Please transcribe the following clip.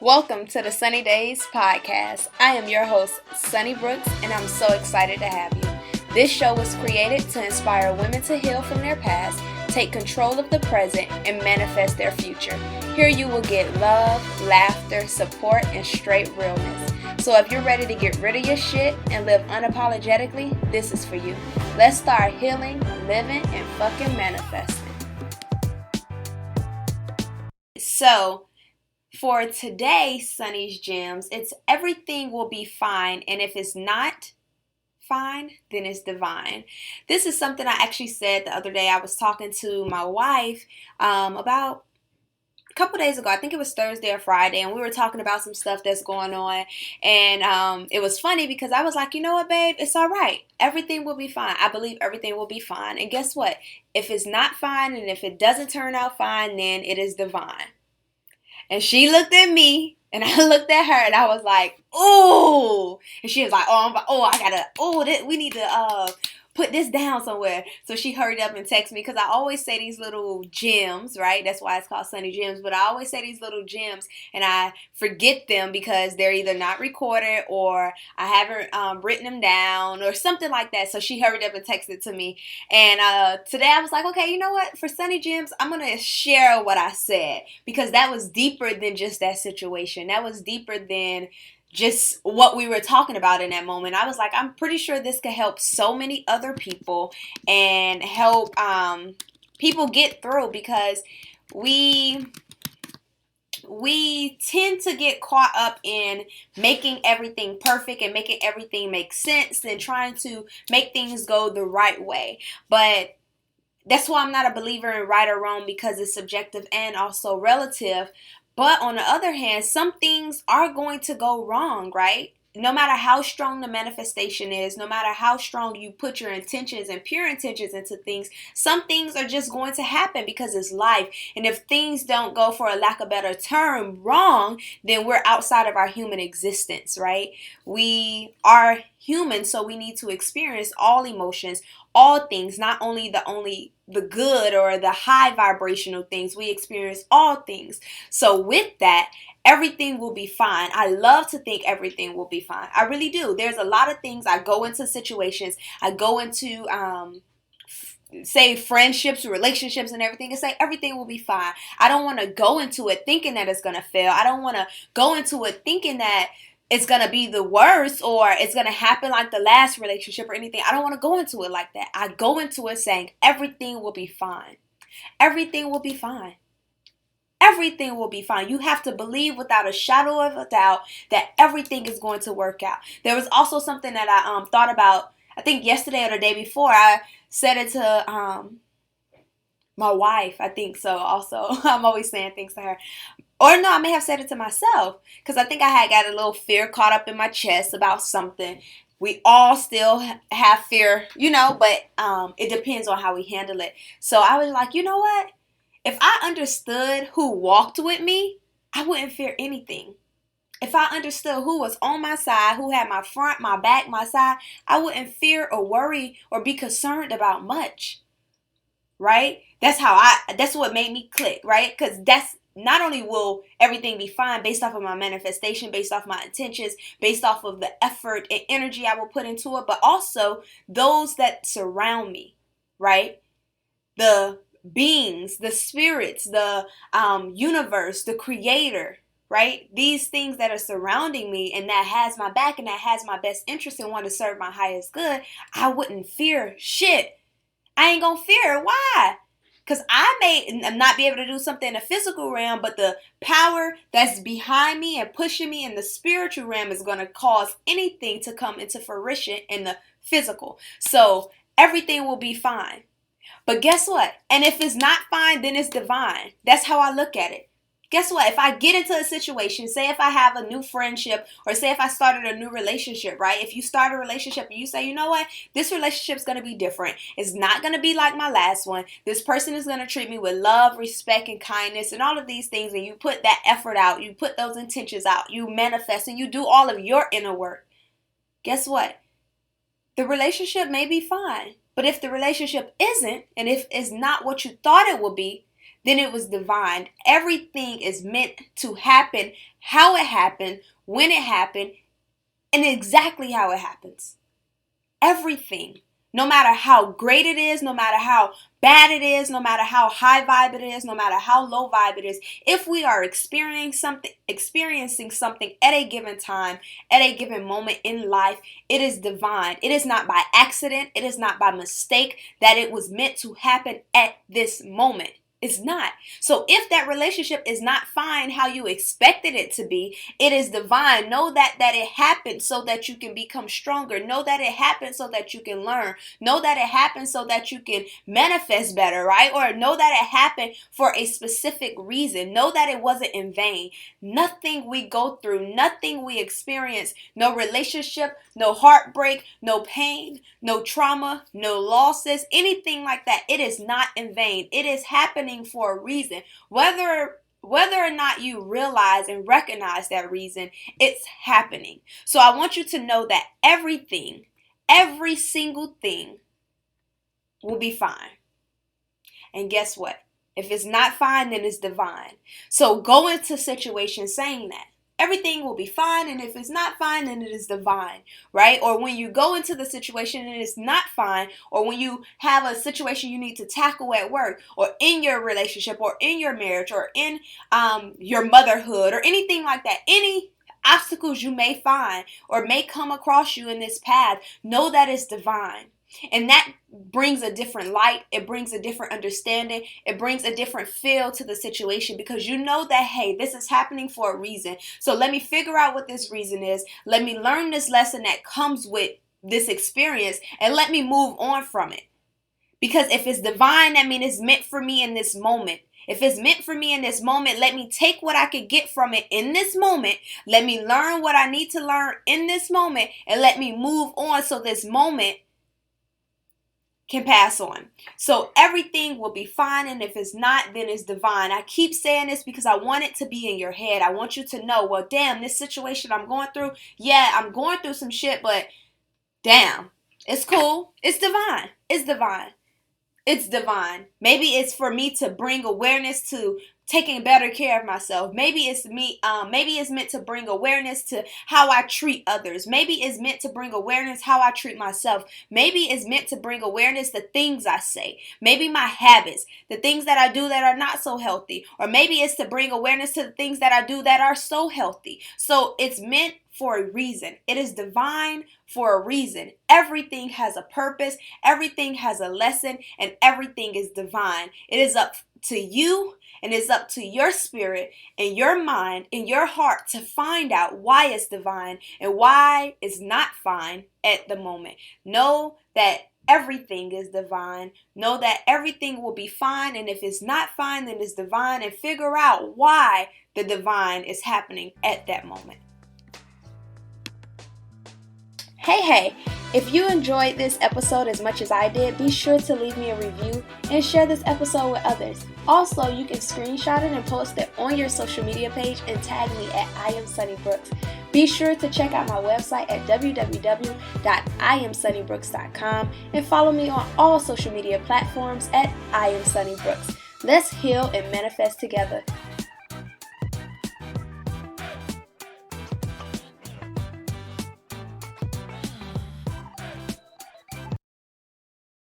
Welcome to the Sunny Days Podcast. I am your host, Sunny Brooks, and I'm so excited to have you. This show was created to inspire women to heal from their past, take control of the present, and manifest their future. Here you will get love, laughter, support, and straight realness. So if you're ready to get rid of your shit and live unapologetically, this is for you. Let's start healing, living, and fucking manifesting. So, for today, Sunny's Gems, it's everything will be fine, and if it's not fine, then it's divine. This is something I actually said the other day. I was talking to my wife about a couple days ago. I think it was Thursday or Friday, and we were talking about some stuff that's going on, and it was funny because I was like, you know what, babe, it's all right. Everything will be fine. I believe everything will be fine, and guess what? If it's not fine and if it doesn't turn out fine, then it is divine. And she looked at me, and I looked at her, and I was like, "Ooh!" And she was like, we need to put this down somewhere." So she hurried up and texted me because I always say these little gems, right? That's why it's called Sunny Gems. But I always say these little gems, and I forget them because they're either not recorded or I haven't written them down or something like that. So she hurried up and texted to me. And today I was like, okay, you know what? For Sunny Gems, I'm going to share what I said because that was deeper than just that situation. That was deeper than just what we were talking about in that moment. I was like, I'm pretty sure this could help so many other people and help people get through because we tend to get caught up in making everything perfect and making everything make sense and trying to make things go the right way. But that's why I'm not a believer in right or wrong because it's subjective and also relative. But on the other hand, some things are going to go wrong, right? No matter how strong the manifestation is, no matter how strong you put your intentions and pure intentions into things, some things are just going to happen because it's life. And if things don't go, for a lack of a better term, wrong, then we're outside of our human existence, right? We are human, so we need to experience all emotions, all things, not only the good or the high vibrational things. We experience all things. So with that, everything will be fine. I love to think everything will be fine. I really do. There's a lot of things. I go into situations. I go into say friendships, relationships, and everything, and say everything will be fine. I don't want to go into it thinking that it's going to fail. I don't want to go into it thinking that it's going to be the worst or it's going to happen like the last relationship or anything. I don't want to go into it like that. I go into it saying everything will be fine. Everything will be fine. Everything will be fine. You have to believe without a shadow of a doubt that everything is going to work out. There was also something that I thought about, I think yesterday or the day before. I said it to my wife, I think so also. I'm always saying things to her. Or no, I may have said it to myself because I think I had got a little fear caught up in my chest about something. We all still have fear, but it depends on how we handle it. So I was like, you know what? If I understood who walked with me, I wouldn't fear anything. If I understood who was on my side, who had my front, my back, my side, I wouldn't fear or worry or be concerned about much. Right? That's what made me click, right? Because that's not only will everything be fine based off of my manifestation, based off my intentions, based off of the effort and energy I will put into it, but also those that surround me, right? The beings, the spirits, the universe, the creator, right? These things that are surrounding me and that has my back and that has my best interest and want to serve my highest good, I wouldn't fear shit. I ain't gonna fear. Why? Because I may not be able to do something in the physical realm, but the power that's behind me and pushing me in the spiritual realm is going to cause anything to come into fruition in the physical. So everything will be fine. But guess what? And if it's not fine, then it's divine. That's how I look at it. Guess what? If I get into a situation, say if I have a new friendship or say if I started a new relationship, right? If you start a relationship and you say, you know what? This relationship is going to be different. It's not going to be like my last one. This person is going to treat me with love, respect, and kindness and all of these things. And you put that effort out. You put those intentions out. You manifest and you do all of your inner work. Guess what? The relationship may be fine. But if the relationship isn't, and if it's not what you thought it would be, then it was divine. Everything is meant to happen how it happened, when it happened, and exactly how it happens. Everything. No matter how great it is, no matter how bad it is, no matter how high vibe it is, no matter how low vibe it is, if we are experiencing something at a given time, at a given moment in life, it is divine. It is not by accident. It is not by mistake that it was meant to happen at this moment. It's not. So if that relationship is not fine how you expected it to be, it is divine. Know that it happened so that you can become stronger. Know that it happened so that you can learn. Know that it happened so that you can manifest better, right? Or know that it happened for a specific reason. Know that it wasn't in vain. Nothing we go through, nothing we experience, no relationship, no heartbreak, no pain, no trauma, no losses, anything like that, it is not in vain. It is happening for a reason. Whether or not you realize and recognize that reason, it's happening. So I want you to know that everything, every single thing will be fine. And guess what? If it's not fine, then it's divine. So go into situations saying that everything will be fine, and if it's not fine, then it is divine, right? Or when you go into the situation and it's not fine, or when you have a situation you need to tackle at work, or in your relationship, or in your marriage, or in your motherhood, or anything like that, any obstacles you may find or may come across you in this path, know that it's divine. And that brings a different light. It brings a different understanding. It brings a different feel to the situation, because you know that, hey, this is happening for a reason. So let me figure out what this reason is. Let me learn this lesson that comes with this experience, and let me move on from it. Because if it's divine, that means it's meant for me in this moment. If it's meant for me in this moment, let me take what I could get from it in this moment. Let me learn what I need to learn in this moment, and let me move on so this moment can pass on. So everything will be fine, and if it's not, then it's divine. I keep saying this because I want it to be in your head. I want you to know, well, damn, this situation I'm going through, yeah, I'm going through some shit, but damn, it's cool. It's divine. It's divine. It's divine. Maybe it's for me to bring awareness to taking better care of myself. Maybe it's meant to bring awareness to how I treat others. Maybe it's meant to bring awareness how I treat myself. Maybe it's meant to bring awareness to things I say. Maybe my habits, the things that I do that are not so healthy. Or maybe it's to bring awareness to the things that I do that are so healthy. So it's meant for a reason. It is divine for a reason. Everything has a purpose. Everything has a lesson, and everything is divine. It is up to you, and it's up to your spirit and your mind and your heart to find out why it's divine and why it's not fine at the moment. Know that everything is divine. Know that everything will be fine, and if it's not fine, then it's divine, and figure out why the divine is happening at that moment. Hey, if you enjoyed this episode as much as I did, be sure to leave me a review and share this episode with others. Also, you can screenshot it and post it on your social media page and tag me at I Am Sunny Brooks. Be sure to check out my website at www.iamsunnybrooks.com and follow me on all social media platforms at I Am Sunny Brooks. Let's heal and manifest together.